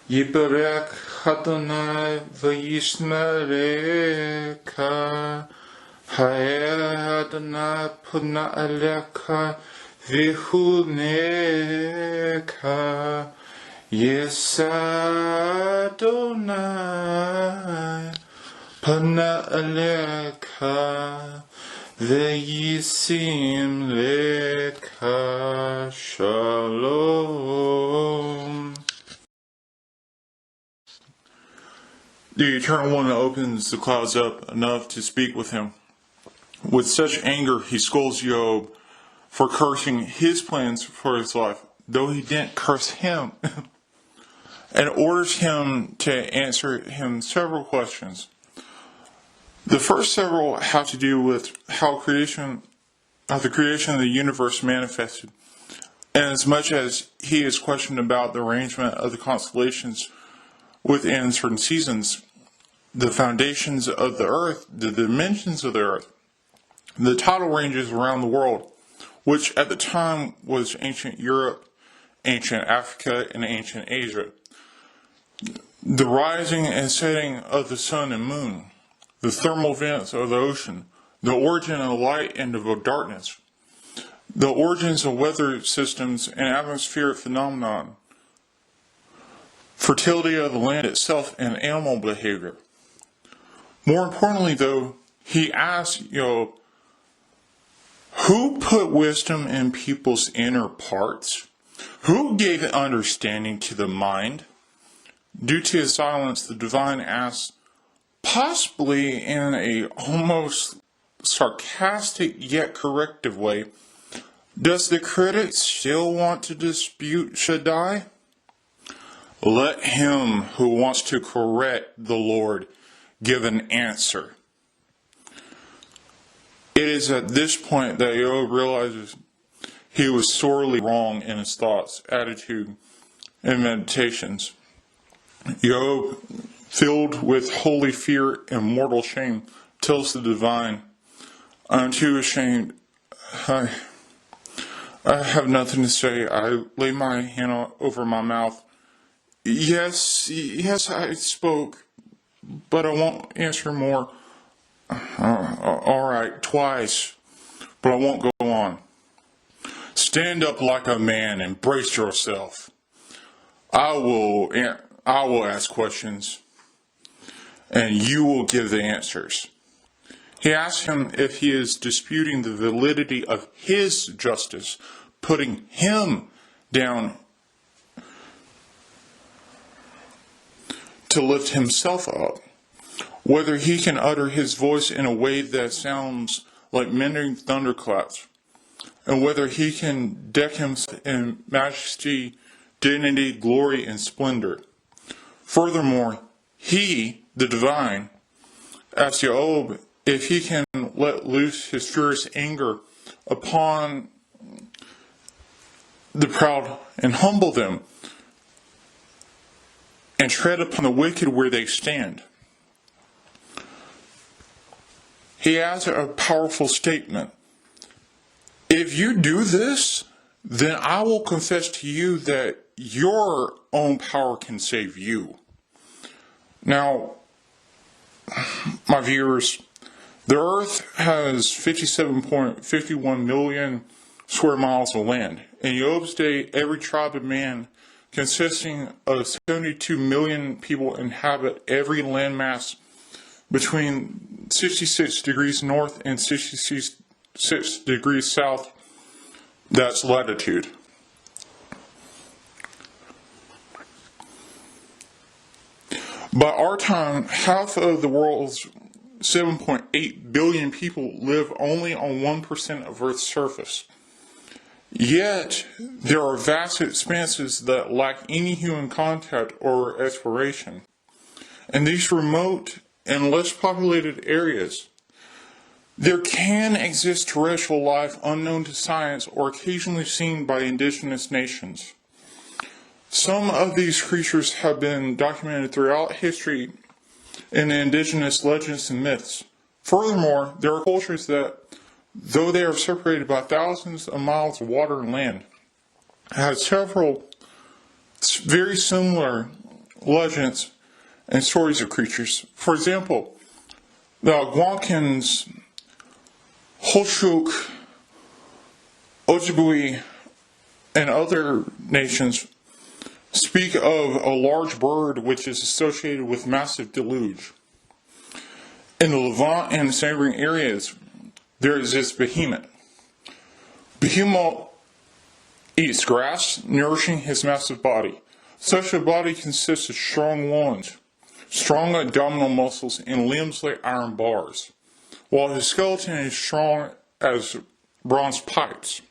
Yiberek Adonai v'yishmerecha, Ha'er Adonai puna alecha v'chunecha, Yesa Adonai puna alecha v'yisim lecha shalom. The Eternal One opens the clouds up enough to speak with him. With such anger, he scolds Iyov for cursing his plans for his life, though he didn't curse him, and orders him to answer him several questions. The first several have to do with how the creation of the universe manifested, and as much as he is questioned about the arrangement of the constellations within certain seasons, the foundations of the earth, the dimensions of the earth, the tidal ranges around the world, which at the time was ancient Europe, ancient Africa, and ancient Asia, the rising and setting of the sun and moon, the thermal vents of the ocean, the origin of light and of darkness, the origins of weather systems and atmospheric phenomenon, fertility of the land itself, and animal behavior. More importantly, though, he asks Iyov, who put wisdom in people's inner parts? Who gave understanding to the mind? Due to his silence, the divine asks, possibly in a almost sarcastic yet corrective way, does the critic still want to dispute Shaddai? Let him who wants to correct the Lord give an answer. It is at this point that Iyov realizes he was sorely wrong in his thoughts, attitude, and meditations. Iyov, filled with holy fear and mortal shame, tells the divine, I'm too ashamed. I have nothing to say. I lay my hand over my mouth. Yes, I spoke, but I won't answer more. All right, twice, but I won't go on. Stand up like a man and brace yourself. I will ask questions, and you will give the answers. He asks him if he is disputing the validity of his justice, putting him down to lift himself up, whether he can utter his voice in a way that sounds like many thunderclaps, and whether he can deck himself in majesty, dignity, glory, and splendor. Furthermore, he, the divine, asks Iyov if he can let loose his furious anger upon the proud and humble them, and tread upon the wicked where they stand. He adds a powerful statement. If you do this, then I will confess to you that your own power can save you. Now, my viewers, the earth has 57.51 million square miles of land. In Iyov's day, every tribe of man consisting of 72 million people inhabit every landmass between 66 degrees north and 66 degrees south. That's latitude. By our time, half of the world's 7.8 billion people live only on 1% of Earth's surface. Yet, there are vast expanses that lack any human contact or exploration. In these remote and less populated areas, there can exist terrestrial life unknown to science or occasionally seen by indigenous nations. Some of these creatures have been documented throughout history in the indigenous legends and myths. Furthermore, there are cultures that, though they are separated by thousands of miles of water and land, have several very similar legends and stories of creatures. For example, the Algonquins, Holshuk, Ojibwe, and other nations speak of a large bird which is associated with massive deluge. In the Levant and neighboring areas, there is this behemoth. Behemoth eats grass, nourishing his massive body. Such a body consists of strong loins, strong abdominal muscles, and limbs like iron bars, while his skeleton is strong as bronze pipes.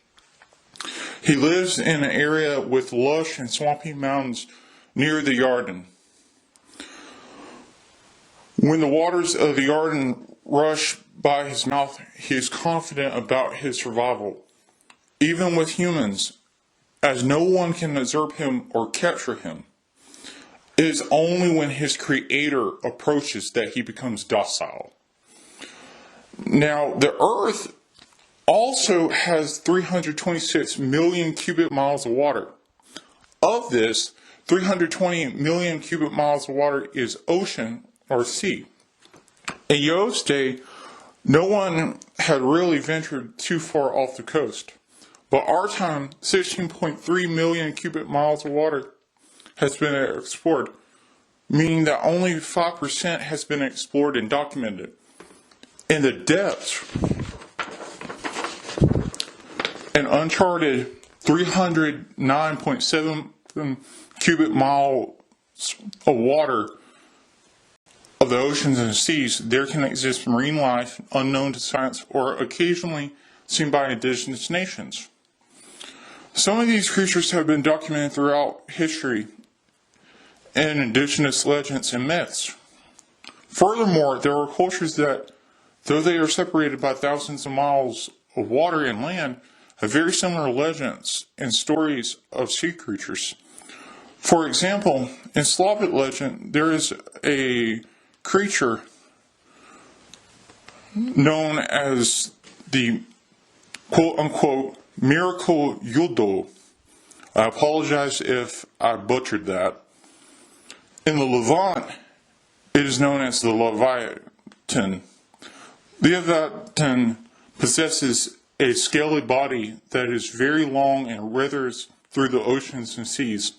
He lives in an area with lush and swampy mountains near the Yarden. When the waters of the Yarden rush by his mouth, he is confident about his survival, even with humans, as no one can usurp him or capture him. It is only when his creator approaches that he becomes docile. Now, the earth also has 326 million cubic miles of water. Of this, 320 million cubic miles of water is ocean or sea. In Iyov's day, no one had really ventured too far off the coast. But our time, 16.3 million cubic miles of water has been explored, meaning that only 5% has been explored and documented. In the depths, an uncharted 309.7 cubic miles of water of the oceans and seas, there can exist marine life unknown to science or occasionally seen by indigenous nations. Some of these creatures have been documented throughout history in indigenous legends and myths. Furthermore, there are cultures that, though they are separated by thousands of miles of water and land, have very similar legends and stories of sea creatures. For example, in Slavic legend, there is a creature known as the quote-unquote miracle Yudo. I apologize if I butchered that. In the Levant, it is known as the Leviathan. Leviathan possesses a scaly body that is very long and withers through the oceans and seas,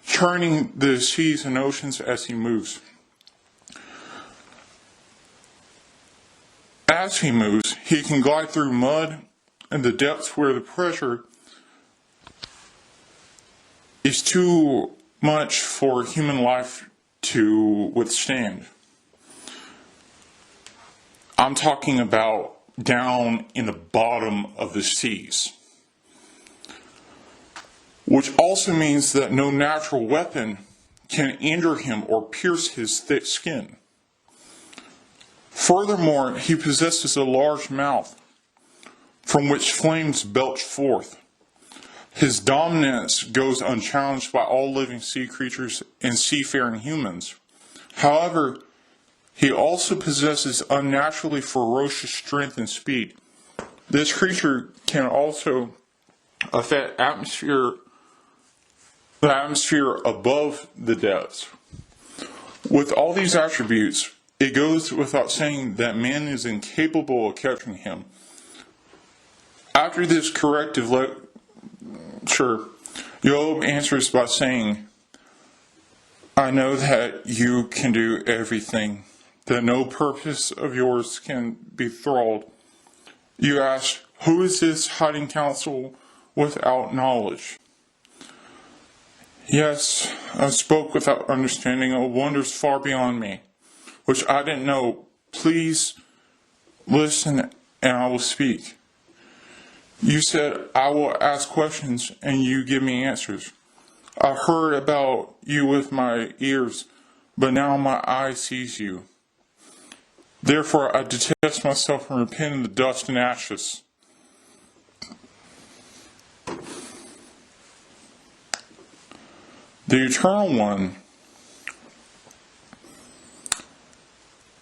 churning the seas and oceans as he moves. As he moves, he can glide through mud and the depths where the pressure is too much for human life to withstand. I'm talking about down in the bottom of the seas, which also means that no natural weapon can injure him or pierce his thick skin. Furthermore, he possesses a large mouth from which flames belch forth. His dominance goes unchallenged by all living sea creatures and seafaring humans. However, he also possesses unnaturally ferocious strength and speed. This creature can also affect the atmosphere above the depths. With all these attributes, it goes without saying that man is incapable of capturing him. After this corrective lecture, Iyov answers by saying, I know that you can do everything, that no purpose of yours can be thralled. You ask, who is this hiding counsel without knowledge? Yes, I spoke without understanding of wonders far beyond me, which I didn't know. Please listen and I will speak. You said, I will ask questions and you give me answers. I heard about you with my ears, but now my eye sees you. Therefore I detest myself and repent in the dust and ashes. The Eternal One,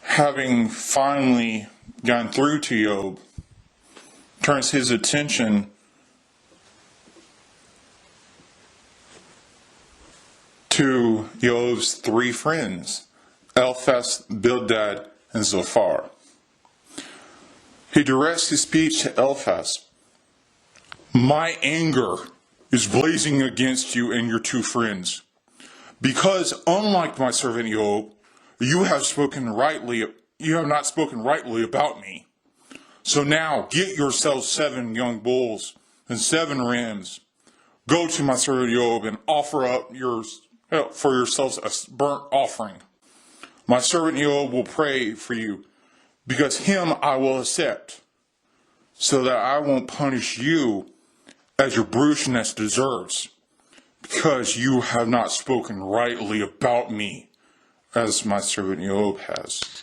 having finally gone through to Iyov, turns his attention to Iyov's three friends, Eliphaz, Bildad, and Zophar. He directs his speech to Eliphaz. My anger is blazing against you and your two friends, because unlike my servant Iyov, you have not spoken rightly about me. So now get yourselves 7 young bulls and 7 rams. Go to my servant Iyov and offer up for yourselves a burnt offering. My servant Iyov will pray for you, because him I will accept, so that I won't punish you as your brusqueness deserves, because you have not spoken rightly about me, as my servant Iyov has.